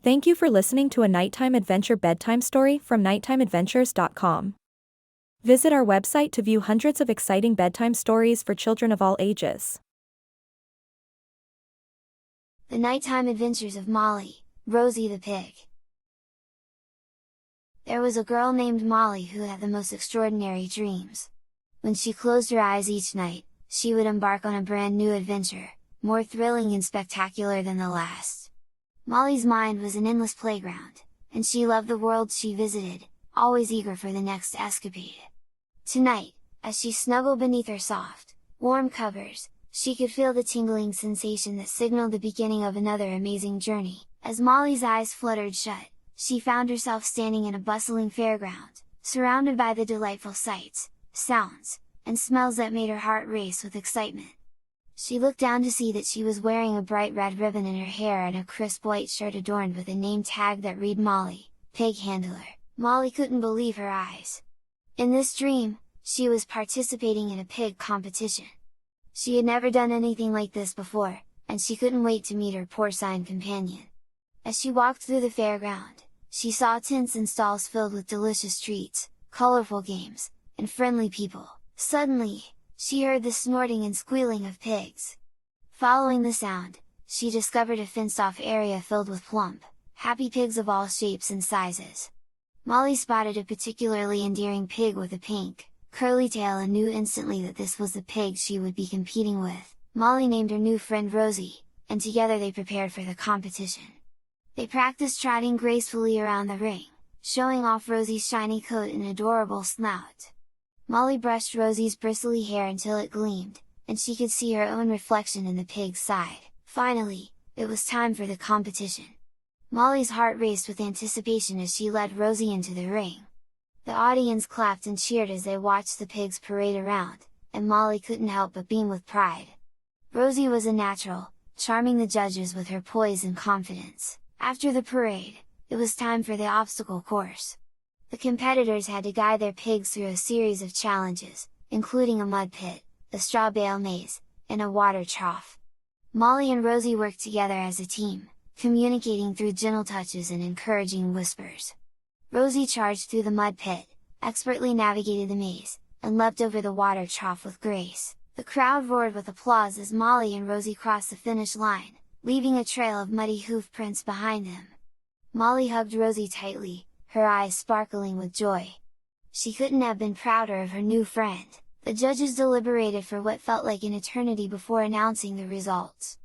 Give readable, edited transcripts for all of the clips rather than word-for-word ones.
Thank you for listening to a nighttime adventure bedtime story from nighttimeadventures.com. Visit our website to view hundreds of exciting bedtime stories for children of all ages. The Nighttime Adventures of Molly, Rosie the Pig. There was a girl named Molly who had the most extraordinary dreams. When she closed her eyes each night, she would embark on a brand new adventure, more thrilling and spectacular than the last. Molly's mind was an endless playground, and she loved the worlds she visited, always eager for the next escapade. Tonight, as she snuggled beneath her soft, warm covers, she could feel the tingling sensation that signaled the beginning of another amazing journey. As Molly's eyes fluttered shut, she found herself standing in a bustling fairground, surrounded by the delightful sights, sounds, and smells that made her heart race with excitement. She looked down to see that she was wearing a bright red ribbon in her hair and a crisp white shirt adorned with a name tag that read Molly, Pig Handler. Molly couldn't believe her eyes. In this dream, she was participating in a pig competition. She had never done anything like this before, and she couldn't wait to meet her porcine companion. As she walked through the fairground, she saw tents and stalls filled with delicious treats, colorful games, and friendly people. Suddenly, she heard the snorting and squealing of pigs. Following the sound, she discovered a fenced-off area filled with plump, happy pigs of all shapes and sizes. Molly spotted a particularly endearing pig with a pink, curly tail and knew instantly that this was the pig she would be competing with. Molly named her new friend Rosie, and together they prepared for the competition. They practiced trotting gracefully around the ring, showing off Rosie's shiny coat and adorable snout. Molly brushed Rosie's bristly hair until it gleamed, and she could see her own reflection in the pig's side. Finally, it was time for the competition. Molly's heart raced with anticipation as she led Rosie into the ring. The audience clapped and cheered as they watched the pigs parade around, and Molly couldn't help but beam with pride. Rosie was a natural, charming the judges with her poise and confidence. After the parade, it was time for the obstacle course. The competitors had to guide their pigs through a series of challenges, including a mud pit, a straw bale maze, and a water trough. Molly and Rosie worked together as a team, communicating through gentle touches and encouraging whispers. Rosie charged through the mud pit, expertly navigated the maze, and leapt over the water trough with grace. The crowd roared with applause as Molly and Rosie crossed the finish line, leaving a trail of muddy hoof prints behind them. Molly hugged Rosie tightly, her eyes sparkling with joy. She couldn't have been prouder of her new friend. The judges deliberated for what felt like an eternity before announcing the results.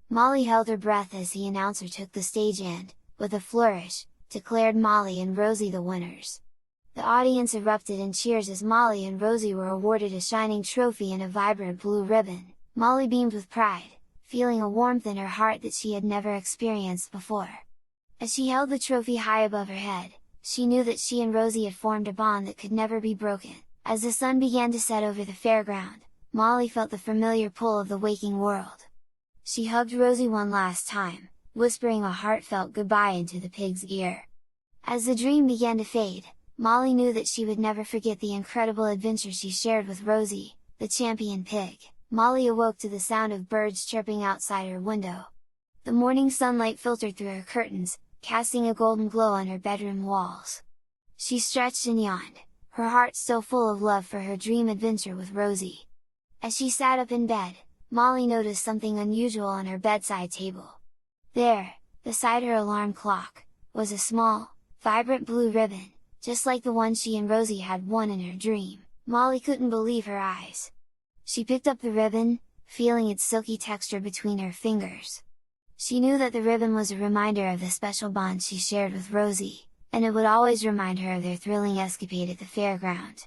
Molly held her breath as the announcer took the stage and, with a flourish, declared Molly and Rosie the winners. The audience erupted in cheers as Molly and Rosie were awarded a shining trophy and a vibrant blue ribbon. Molly beamed with pride, feeling a warmth in her heart that she had never experienced before. As she held the trophy high above her head, she knew that she and Rosie had formed a bond that could never be broken. As the sun began to set over the fairground, Molly felt the familiar pull of the waking world. She hugged Rosie one last time, whispering a heartfelt goodbye into the pig's ear. As the dream began to fade, Molly knew that she would never forget the incredible adventure she shared with Rosie, the champion pig. Molly awoke to the sound of birds chirping outside her window. The morning sunlight filtered through her curtains, casting a golden glow on her bedroom walls. She stretched and yawned, her heart still full of love for her dream adventure with Rosie. As she sat up in bed, Molly noticed something unusual on her bedside table. There, beside her alarm clock, was a small, vibrant blue ribbon, just like the one she and Rosie had won in her dream. Molly couldn't believe her eyes. She picked up the ribbon, feeling its silky texture between her fingers. She knew that the ribbon was a reminder of the special bond she shared with Rosie, and it would always remind her of their thrilling escapade at the fairground.